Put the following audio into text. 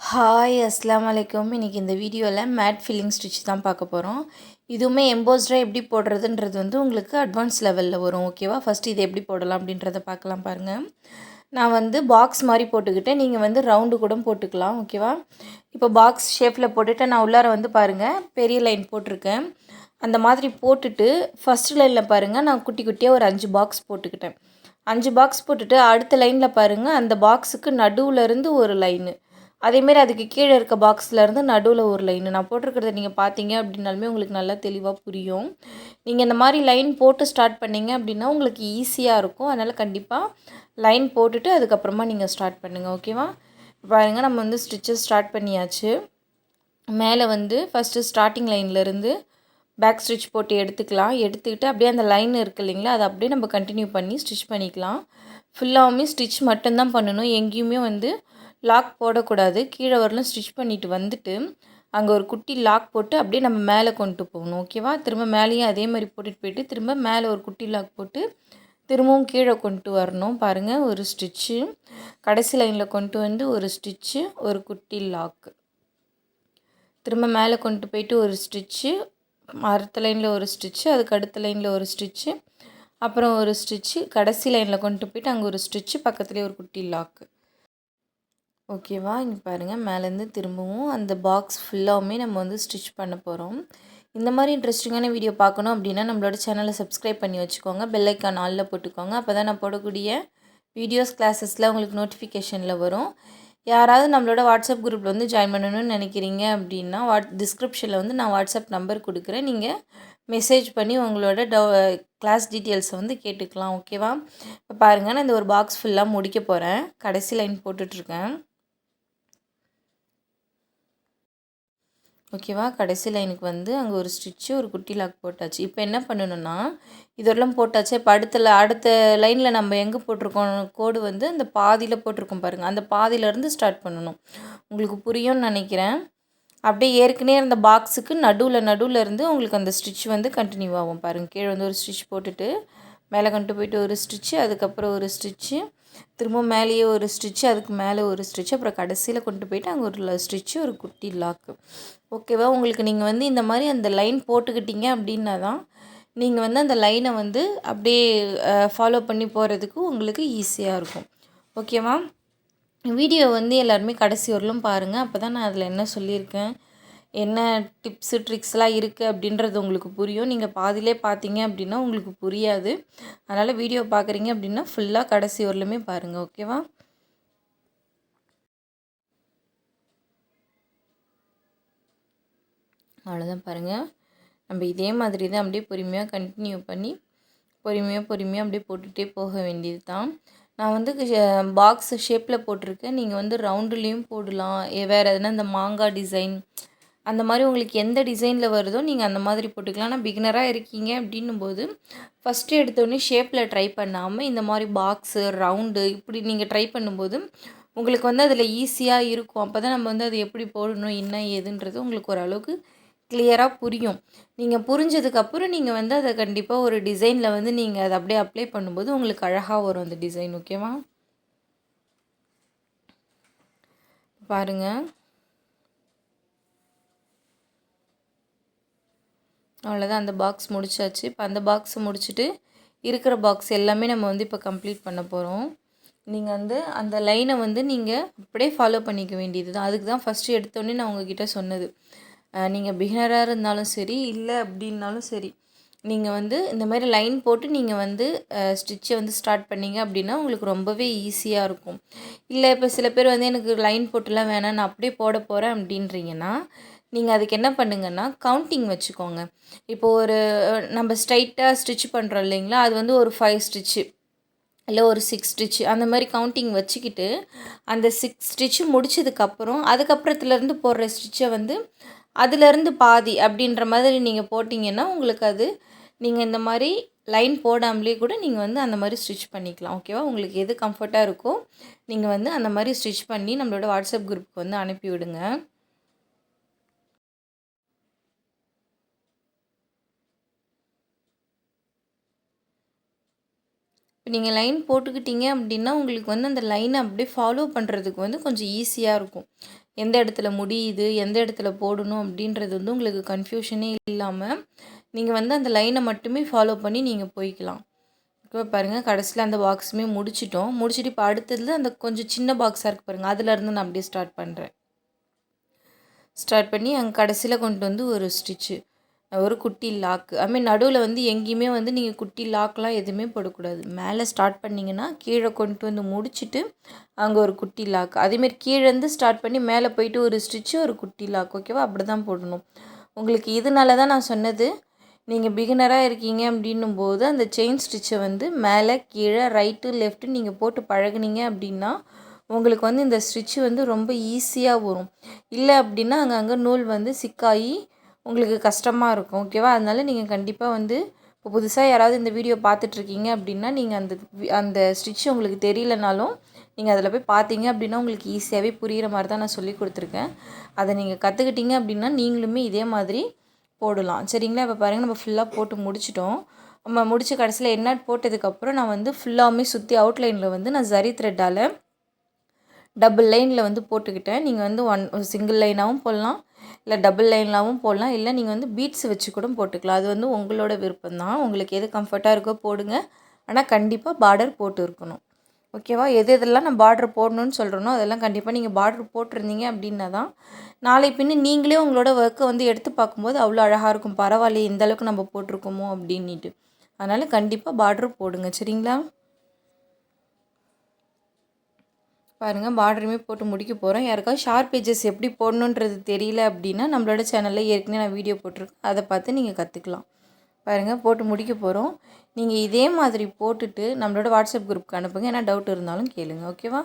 Hi அஸ்ஸலாமு அலைக்கும். இன்றைக்கி இந்த வீடியோவில் மேட் ஃபில்லிங் ஸ்டிச் தான் பார்க்க போகிறோம். இதுவுமே எம்போஸ்டாக எப்படி போடுறதுன்றது உங்களுக்கு அட்வான்ஸ் லெவலில் வரும். ஓகேவா? ஃபஸ்ட்டு இது எப்படி போடலாம் அப்படின்றத பார்க்கலாம் பாருங்கள். நான் பாக்ஸ் மாதிரி போட்டுக்கிட்டேன். நீங்கள் ரவுண்டு கூட போட்டுக்கலாம். ஓகேவா? இப்போ பாக்ஸ் ஷேப்பில் போட்டுட்டு நான் உள்ளார பாருங்கள் பெரிய லைன் போட்டிருக்கேன். அந்த மாதிரி போட்டுட்டு ஃபஸ்ட்டு லைனில் பாருங்கள் நான் குட்டி குட்டியாக ஒரு 5 பாக்ஸ் போட்டுக்கிட்டேன். 5 பாக்ஸ் போட்டுட்டு அடுத்த லைனில் பாருங்கள் அந்த பாக்ஸுக்கு நடுவுலேருந்து ஒரு லைனு, அதேமாரி அதுக்கு கீழே இருக்க பாக்ஸ்லேருந்து நடுவில் ஒரு லைன் நான் போட்டிருக்கிறத நீங்கள் பார்த்தீங்க அப்படின்னாலுமே உங்களுக்கு நல்லா தெளிவாக புரியும். நீங்கள் இந்த மாதிரி லைன் போட்டு ஸ்டார்ட் பண்ணிங்க அப்படின்னா உங்களுக்கு ஈஸியாக இருக்கும். அதனால் கண்டிப்பாக லைன் போட்டுட்டு அதுக்கப்புறமா நீங்கள் ஸ்டார்ட் பண்ணுங்கள். ஓகேவா? பாருங்கள் நம்ம ஸ்டிச்சஸ் ஸ்டார்ட் பண்ணியாச்சு. மேலே ஃபஸ்ட்டு ஸ்டார்டிங் லைன்லேருந்து பேக் ஸ்டிச் போட்டு எடுத்துக்கலாம். எடுத்துக்கிட்டு அப்படியே அந்த லைன் இருக்குது இல்லைங்களா, அதை அப்படியே நம்ம கண்டினியூ பண்ணி ஸ்டிச் பண்ணிக்கலாம். ஃபுல்லாகவுமே ஸ்டிச் மட்டும்தான் பண்ணணும். எங்கேயுமே லாக் போடக்கூடாது. கீழே வரலும் ஸ்டிச் பண்ணிவிட்டு வந்துட்டு அங்கே ஒரு குட்டி லாக் போட்டு அப்படியே நம்ம மேலே கொண்டு போகணும். ஓகேவா? திரும்ப மேலேயும் அதே மாதிரி போட்டுட்டு போயிட்டு திரும்ப மேலே ஒரு குட்டி லாக் போட்டு திரும்பவும் கீழே கொண்டு வரணும். பாருங்கள், ஒரு ஸ்டிச்சு கடைசி லைனில் கொண்டு ஒரு ஸ்டிச்சு, ஒரு குட்டி லாக்கு, திரும்ப மேலே கொண்டு போயிட்டு ஒரு ஸ்டிச்சு, அடுத்த லைனில் ஒரு ஸ்டிச்சு, அதுக்கு அடுத்த லைனில் ஒரு ஸ்டிச்சு, அப்புறம் ஒரு ஸ்டிச்சு, கடைசி லைனில் கொண்டு போயிட்டு அங்கே ஒரு ஸ்டிச்சு, பக்கத்துலேயே ஒரு குட்டி லாக்கு. ஓகேவா? இங்கே பாருங்கள், மேலேருந்து திரும்பவும் அந்த பாக்ஸ் ஃபுல்லாகவுமே நம்ம ஸ்டிச் பண்ண போகிறோம். இந்த மாதிரி இன்ட்ரெஸ்டிங்கான வீடியோ பார்க்கணும் அப்படின்னா நம்மளோட சேனலை சப்ஸ்கிரைப் பண்ணி வச்சுக்கோங்க. பெல் ஐக்கான் ஆலில் போட்டுக்கோங்க. அப்போ தான் நான் போடக்கூடிய வீடியோஸ் கிளாஸஸில் உங்களுக்கு நோட்டிஃபிகேஷனில் வரும். யாராவது நம்மளோட வாட்ஸ்அப் குரூப்பில் ஜாயின் பண்ணணும்னு நினைக்கிறீங்க அப்படின்னா டிஸ்கிரிப்ஷனில் நான் வாட்ஸ்அப் நம்பர் கொடுக்குறேன். நீங்கள் மெசேஜ் பண்ணி உங்களோட கிளாஸ் டீட்டெயில்ஸை கேட்டுக்கலாம். ஓகேவா? இப்போ பாருங்கள், நான் இந்த ஒரு பாக்ஸ் ஃபுல்லாக முடிக்க போகிறேன். கடைசி லைன் போட்டுட்ருக்கேன். ஓகேவா? கடைசி லைனுக்கு அங்கே ஒரு ஸ்டிச்சு, ஒரு குட்டி லாக் போட்டாச்சு. இப்போ என்ன பண்ணணுன்னா, இதெல்லாம் போட்டாச்சு. இப்போ அடுத்த லைனில் நம்ம எங்கே போட்டிருக்கோம் கோடு அந்த பாதியில் போட்டிருக்கோம் பாருங்கள். அந்த பாதியிலேருந்து ஸ்டார்ட் பண்ணணும். உங்களுக்கு புரியும்னு நினைக்கிறேன். அப்படியே ஏற்கனவே இருந்த பாக்ஸுக்கு நடுவில் இருந்து உங்களுக்கு அந்த ஸ்டிச் கண்டினியூ ஆகும். பாருங்கள், கீழே ஒரு ஸ்டிச் போட்டுட்டு மேலே கொண்டு போயிட்டு ஒரு ஸ்டிச்சு, அதுக்கப்புறம் ஒரு ஸ்டிச்சு, திரும்ப மேலேயே ஒரு ஸ்டிச்சு, அதுக்கு மேலே ஒரு ஸ்டிச்சு, அப்புறம் கடைசியில் கொண்டு போயிட்டு அங்கே ஒரு ஸ்டிச்சு, ஒரு குட்டி லாக்கு. ஓகேவா? உங்களுக்கு நீங்கள் இந்த மாதிரி அந்த லைன் போட்டுக்கிட்டீங்க அப்படின்னா தான் நீங்கள் அந்த லைனை அப்படியே ஃபாலோ பண்ணி போகிறதுக்கு உங்களுக்கு ஈஸியாக இருக்கும். ஓகேவா? வீடியோ எல்லாருமே கடைசி வரலும் பாருங்கள். அப்போ தான் நான் அதில் என்ன சொல்லியிருக்கேன், என்ன டிப்ஸு ட்ரிக்ஸ்லாம் இருக்குது அப்படின்றது உங்களுக்கு புரியும். நீங்கள் பாதியிலே பார்த்தீங்க அப்படின்னா உங்களுக்கு புரியாது. அதனால் வீடியோ பார்க்குறீங்க அப்படின்னா ஃபுல்லாக கடைசி வரலுமே பாருங்கள். ஓகேவா? அவ்வளோதான் பாருங்கள். நம்ம இதே மாதிரி தான் அப்படியே பொறுமையாக கண்டினியூ பண்ணி பொறுமையாக அப்படியே போட்டுகிட்டே போக வேண்டியது தான். நான் பாக்ஸ் ஷேப்பில் போட்டிருக்கேன். நீங்கள் ரவுண்டுலேயும் போடலாம். வேறு எதுனா இந்த மாங்காய் டிசைன் அந்த மாதிரி உங்களுக்கு எந்த டிசைனில் வருதோ நீங்கள் அந்த மாதிரி போட்டுக்கலாம். ஆனால் பிகினராக இருக்கீங்க அப்படின்னும்போது ஃபஸ்ட்டு எடுத்தோடனே ஷேப்பில் ட்ரை பண்ணாமல் இந்த மாதிரி பாக்ஸு, ரவுண்டு இப்படி நீங்கள் ட்ரை பண்ணும்போது உங்களுக்கு அதில் ஈஸியாக இருக்கும். அப்போ தான் நம்ம அது எப்படி போடணும், என்ன ஏதுன்றது உங்களுக்கு ஓரளவுக்கு கிளியராக புரியும். நீங்கள் புரிஞ்சதுக்கப்புறம் நீங்கள் அதை கண்டிப்பாக ஒரு டிசைனில் நீங்கள் அதை அப்படியே அப்ளை பண்ணும்போது உங்களுக்கு அழகாக வரும் அந்த டிசைன். ஓகேவா? பாருங்கள், அவ்வளோதான். அந்த பாக்ஸ் முடிச்சாச்சு. இப்போ அந்த பாக்ஸை முடிச்சுட்டு இருக்கிற பாக்ஸ் எல்லாமே நம்ம இப்போ கம்ப்ளீட் பண்ண போகிறோம். நீங்கள் அந்த லைனை நீங்கள் அப்படியே ஃபாலோ பண்ணிக்க வேண்டியது தான். அதுக்கு தான் ஃபஸ்ட்டு எடுத்தோடனே நான் உங்ககிட்ட சொன்னது. நீங்கள் பிகினராக இருந்தாலும் சரி, இல்லை அப்படின்னாலும் சரி, நீங்கள் இந்த மாதிரி லைன் போட்டு நீங்கள் ஸ்டிச்சை ஸ்டார்ட் பண்ணிங்க அப்படின்னா உங்களுக்கு ரொம்பவே ஈஸியாக இருக்கும். இல்லை இப்போ சில பேர் எனக்கு லைன் போட்டுலாம் வேணாம், நான் அப்படியே போட போகிறேன் அப்படின்றீங்கன்னா நீங்கள் அதுக்கு என்ன பண்ணுங்கன்னா கவுண்டிங் வச்சுக்கோங்க. இப்போது ஒரு நம்ம ஸ்ட்ரைட்டாக ஸ்டிச் பண்ணுறோம் இல்லைங்களா, அது ஒரு 5 ஸ்டிச்சு இல்லை ஒரு 6 ஸ்டிச்சு அந்த மாதிரி கவுண்டிங் வச்சுக்கிட்டு அந்த 6 ஸ்டிச்சு முடிச்சதுக்கப்புறம் அதுக்கப்புறத்துலேருந்து போடுற ஸ்டிச்சை அதிலேருந்து பாதி அப்படின்ற மாதிரி நீங்கள் போட்டிங்கன்னா உங்களுக்கு நீங்கள் இந்த மாதிரி லைன் போடாமலே கூட நீங்கள் அந்த மாதிரி ஸ்டிச் பண்ணிக்கலாம். ஓகேவா? உங்களுக்கு எது கம்ஃபர்ட்டாக இருக்கோ நீங்கள் அந்த மாதிரி ஸ்டிச் பண்ணி நம்மளோட வாட்ஸ்அப் குரூப்புக்கு அனுப்பி விடுங்க. இப்போ நீங்கள் லைன் போட்டுக்கிட்டீங்க அப்படின்னா உங்களுக்கு அந்த லைனை அப்படியே ஃபாலோ பண்ணுறதுக்கு கொஞ்சம் ஈஸியாக இருக்கும். எந்த இடத்துல முடியுது, எந்த இடத்துல போடணும் அப்படின்றது வந்து உங்களுக்கு கன்ஃப்யூஷனே இல்லாமல் நீங்கள் வந்து அந்த லைனை மட்டுமே ஃபாலோ பண்ணி நீங்கள் போய்க்கலாம். இப்போ பாருங்கள் கடைசியில் அந்த பாக்ஸுமே முடிச்சிட்டோம். முடிச்சுட்டு இப்போ அடுத்தது அந்த கொஞ்சம் சின்ன பாக்ஸாக இருக்குது பாருங்கள், அதுலேருந்து நான் அப்படியே ஸ்டார்ட் பண்ணுறேன். ஸ்டார்ட் பண்ணி அங்கே கடைசியில் கொண்டு வந்து ஒரு ஸ்டிச்சு, ஒரு குட்டி லாக்கு. நடுவில் வந்து எங்கேயுமே வந்து நீங்கள் குட்டி லாக்லாம் எதுவுமே போடக்கூடாது. மேலே ஸ்டார்ட் பண்ணிங்கன்னா கீழே கொண்டு வந்து முடிச்சுட்டு அங்கே ஒரு குட்டி லாக். அதேமாரி கீழேருந்து ஸ்டார்ட் பண்ணி மேலே போயிட்டு ஒரு ஸ்டிச்சு, ஒரு குட்டி லாக். ஓகேவா? அப்படி தான் போடணும். உங்களுக்கு இதனால தான் நான் சொன்னது, நீங்கள் பிகினராக இருக்கீங்க அப்படின்னும் போது அந்த செயின் ஸ்டிச்சை வந்து மேலே கீழே ரைட்டு லெஃப்ட்டு நீங்கள் போட்டு பழகுனீங்க அப்படின்னா உங்களுக்கு வந்து இந்த ஸ்டிச்சு வந்து ரொம்ப ஈஸியாக வரும். இல்லை அப்படின்னா அங்கங்கே நூல் வந்து சிக்காகி உங்களுக்கு கஷ்டமாக இருக்கும். ஓகேவா? அதனால நீங்கள் கண்டிப்பாக வந்து இப்போ புதுசாக யாராவது இந்த வீடியோ பார்த்துட்ருக்கீங்க அப்படின்னா நீங்கள் அந்த ஸ்டிச் உங்களுக்கு தெரியலனாலும் நீங்கள் அதில் போய் பார்த்தீங்க அப்படின்னா உங்களுக்கு ஈஸியாகவே புரிகிற மாதிரி தான் நான் சொல்லி கொடுத்துருக்கேன். அதை நீங்கள் கற்றுக்கிட்டீங்க அப்படின்னா நீங்களுமே இதே மாதிரி போடலாம். சரிங்களா? இப்போ பாருங்கள் நம்ம ஃபுல்லாக போட்டு முடிச்சிட்டோம். நம்ம முடிச்சு கடைசியில் எண்ணாட் போட்டதுக்கப்புறம் நான் வந்து ஃபுல்லாமே சுற்றி அவுட்லைனில் வந்து நான் ஜரி த்ரெட்டால் டபுள் லைனில் வந்து போட்டுக்கிட்டேன். நீங்கள் வந்து சிங்கிள் லைனாகவும் போடலாம், இல்லை டபுள் லைனாகவும் போடலாம், இல்லை நீங்கள் வந்து பீட்ஸ் வச்சு கூட போட்டுக்கலாம். அது வந்து உங்களோட விருப்பம் தான். உங்களுக்கு எது கம்ஃபர்ட்டாக இருக்கோ போடுங்க. ஆனால் கண்டிப்பாக பார்டர் போட்டு இருக்கணும். ஓகேவா? எதெல்லாம் நான் பார்டர் போடணும்னு சொல்கிறேனோ அதெல்லாம் கண்டிப்பாக நீங்கள் பார்டர் போட்டிருந்தீங்க அப்படின்னா தான் நாளை பின்ன நீங்களே உங்களோட ஒர்க்கை வந்து எடுத்து பார்க்கும்போது அவ்வளோ அழகாக இருக்கும். பரவாயில்லையே இந்தளவுக்கு நம்ம போட்டிருக்கோமோ அப்படின்ட்டு. அதனால் கண்டிப்பாக பார்டர் போடுங்க. சரிங்களா? பாருங்கள் பார்டருமே போட்டு முடிக்க போகிறோம். யாருக்காவது ஷார்ப் பேஜஸ் எப்படி போடணுன்றது தெரியல அப்படின்னா நம்மளோட சேனலில் ஏற்கனவே நான் வீடியோ போட்டிருக்கேன், அதை பார்த்து நீங்கள் கற்றுக்கலாம். பாருங்கள் போட்டு முடிக்க போகிறோம். நீங்கள் இதே மாதிரி போட்டுட்டு நம்மளோட வாட்ஸ்அப் குரூப்புக்கு அனுப்புங்க. ஏன்னா டவுட் இருந்தாலும் கேளுங்க. ஓகேவா?